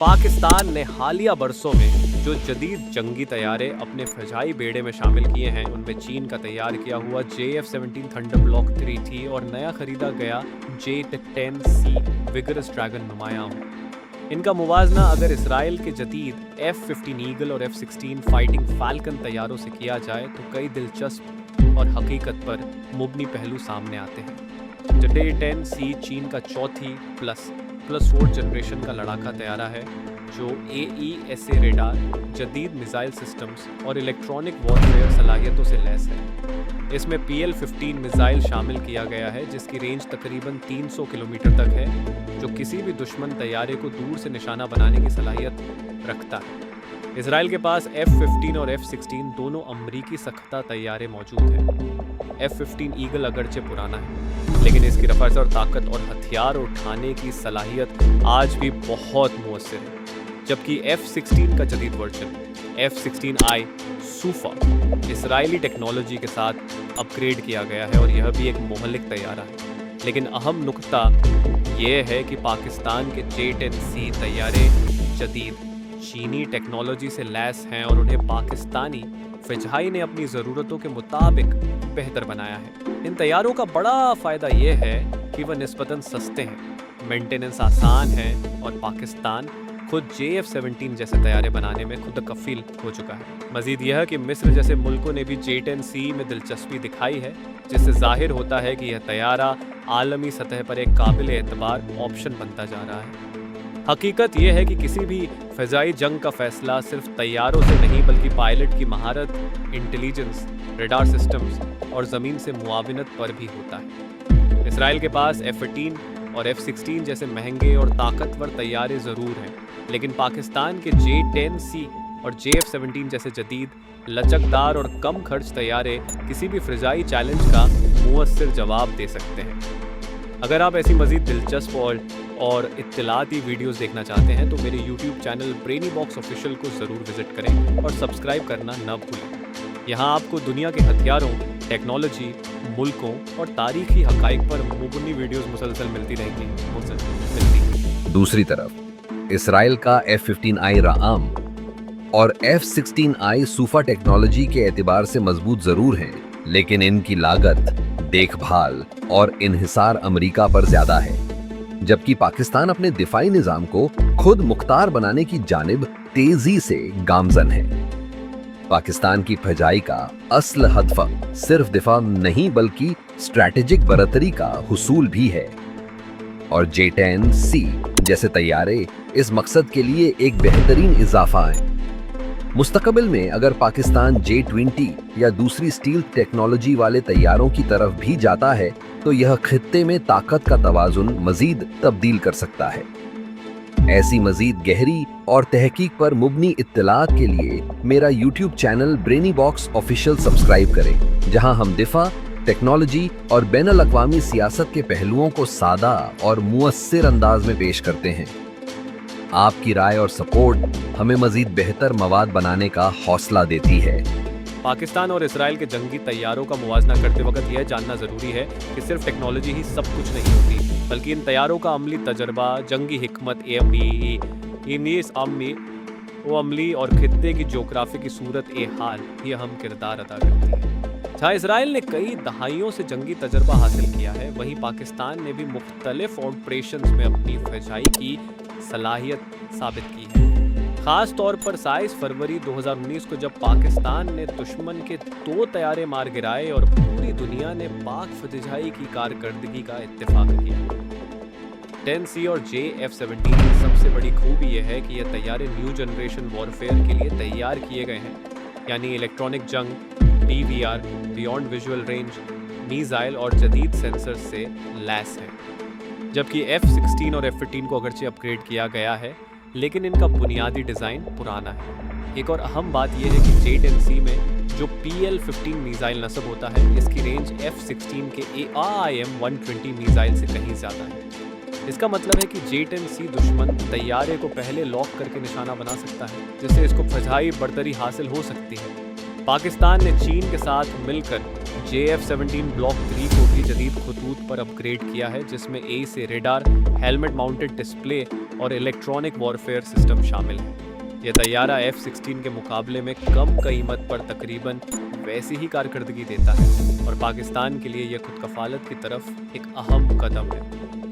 पाकिस्तान ने हालिया बरसों में जो जदीद जंगी तैयारे अपने फ़िज़ाई बेड़े में शामिल किए हैं, उनमें चीन का तैयार किया हुआ JF-17 थंडर ब्लॉक 3 थी और नया खरीदा गया J-10C विगरस ड्रैगन नुमायां हो। इनका मुवाजना अगर इसराइल के जदीद F-15 ईगल और F-16 फाइटिंग फैल्कन तैयारों से किया जाए तो कई दिलचस्प और हकीकत पर मुबनी पहलू सामने आते हैं। J-10C चीन का चौथी प्लस 4 जनरेशन का लड़ाका तैयारा है जो AESA रेडार, जदीद मिसाइल सिस्टम्स और इलेक्ट्रॉनिक वॉरफेयर सलाहियतों से लैस है। इसमें PL-15 मिसाइल शामिल किया गया है जिसकी रेंज तकरीबन 300 किलोमीटर तक है, जो किसी भी दुश्मन तैयारे को दूर से निशाना बनाने की सलाहियत रखता है। इसराइल के पास F-15 और F-16 दोनों अमरीकी सख्ता तैयारे मौजूद हैं। F-15 ईगल अगरचे पुराना है, लेकिन इसकी रफ्तार और ताकत और हथियार उठाने की सलाहियत आज भी बहुत मुअस्सिर है, जबकि F-16 का जदीद version F-16I sofa Israeli technology के साथ अपग्रेड किया गया है और यह भी एक मोहलिक तैयारा है। लेकिन अहम नुकता यह है कि पाकिस्तान के J-10C तैयारे जदीद चीनी टेक्नोलॉजी से लैस हैं और उन्हें पाकिस्तानी फ़िज़ाई ने अपनी ज़रूरतों के मुताबिक बेहतर बनाया है। इन तैयारों का बड़ा फ़ायदा ये है कि वह निस्बतन सस्ते हैं, मेंटेनेंस आसान है और पाकिस्तान खुद JF-17 जैसे तैयारे बनाने में खुद कफ़ील हो चुका है। मज़ीद यह कि मिस्र जैसे मुल्कों ने भी J-10C में दिलचस्पी दिखाई है, जिससे ज़ाहिर होता है कि यह तैयारा आलमी सतह पर एक काबिल एतबार ऑप्शन बनता जा रहा है। हकीकत यह है कि किसी भी फ़िज़ाई जंग का फ़ैसला सिर्फ तैयारों से नहीं बल्कि पायलट की महारत, इंटेलिजेंस, रेडार सिस्टम्स और ज़मीन से मुआविनत पर भी होता है। इसराइल के पास F-15 और F-16 जैसे महंगे और ताकतवर तैयारे ज़रूर हैं, लेकिन पाकिस्तान के J-10C और J-F-17 जैसे जदीद, लचकदार और कम खर्च तैयारे किसी भी फ़िज़ाई चैलेंज का मुअस्सिर जवाब दे सकते हैं। अगर आप ऐसी मज़ीद दिलचस्प और इत्तलाती वीडियोस देखना चाहते हैं तो मेरे YouTube channel brainy box official को ज़रूर विज़िट करें और सब्सक्राइब करना न भूलें। यहाँ आपको दुनिया के हथियारों, टेक्नोलॉजी, मुल्कों और तारीखी हक़ाइक़ पर मुबनी वीडियोस मुसलसल मिलती रहेंगी। दूसरी तरफ इसराइल का F-15I राआम और F-16I सूफा टेक्नोलॉजी के एतबार से मजबूत ज़रूर हैं, लेकिन इनकी लागत, देखभाल और इन्हिसार अमेरिका पर ज़्यादा है, जबकि पाकिस्तान अपने दिफाई निज़ाम को खुद मुख्तार बनाने की जानिब तेजी से गामजन है। पाकिस्तान की फ़िज़ाई का असल हदफ सिर्फ दिफा नहीं बल्कि स्ट्रैटेजिक बरतरी का हुसूल भी है, और J-10C जैसे तैयारे इस मकसद के लिए एक बेहतरीन इजाफा है। मुस्तकबिल में अगर पाकिस्तान J-20 या दूसरी स्टील टेक्नोलॉजी वाले तैयारों की तरफ भी जाता है तो यह खित्ते में ताकत का तवाजुन मजीद तब्दील कर सकता है। ऐसी मजीद गहरी और तहकीक पर मुबनी इत्तलात के लिए मेरा YouTube channel brainy box official subscribe करें, जहां हम दिफा, टेक्नोलॉजी और बैनुल अक़वामी सियासत के पहलुओं को सादा और मुअस्सिर अंदाज में पेश करते हैं। आपकी राय और सपोर्ट हमें मजीद बेहतर मवाद बनाने का हौसला देती है। पाकिस्तान और इसराइल के जंगी तैयारों का मुवाजना करते वक्त यह जानना ज़रूरी है कि सिर्फ टेक्नोलॉजी ही सब कुछ नहीं होती, बल्कि इन तैयारों का अमली तजर्बा, जंगी हिकमत अमली और खित्ते की जोग्राफी की सूरत हाल भी अहम किरदार अदा करती है। जहाँ इसराइल ने कई दहाइयों से जंगी तजर्बा हासिल किया है, वहीं पाकिस्तान ने भी मुख्तलिफ ऑपरेशंस में अपनी फ़िज़ाई की सलाहियत साबित की है। ख़ास तौर पर 22 फरवरी 2019 को जब पाकिस्तान ने दुश्मन के 2 तैयारे मार गिराए और पूरी दुनिया ने पाक फ़िज़ाई की कारकर्दगी का इत्तिफाक किया। 10C और J-F-17 की सबसे बड़ी खूबी यह है कि यह तैयारे न्यू जनरेशन वॉरफेयर के लिए तैयार किए गए हैं, यानी इलेक्ट्रॉनिक जंग, PVR, beyond visual range, missile और जदीद सेंसर्स से लैस है। जबकि F-16 और F-15 को अगरचे अपग्रेड किया गया है, लेकिन इनका बुनियादी डिज़ाइन पुराना है। एक और अहम बात यह है कि J-10C में जो PL-15 मिसाइल नस्ब होता है, इसकी रेंज F-16 के AIM-120 मिसाइल से कहीं ज़्यादा है। इसका मतलब है कि J-10C दुश्मन तैयारे को पहले लॉक करके निशाना बना सकता है, जिससे इसको फ़िज़ाई बरतरी हासिल हो सकती है। पाकिस्तान ने चीन के साथ मिलकर JF-17 ब्लॉक 3 को भी जदीद खतूत पर अपग्रेड किया है, जिसमें A से रेडार, हेलमेट माउंटेड डिस्प्ले और इलेक्ट्रॉनिक वॉरफेयर सिस्टम शामिल है। यह तैयारा F-16 के मुकाबले में कम कीमत पर तकरीबन वैसी ही कारकर्दगी देता है और पाकिस्तान के लिए यह खुद कफालत की तरफ एक अहम कदम है।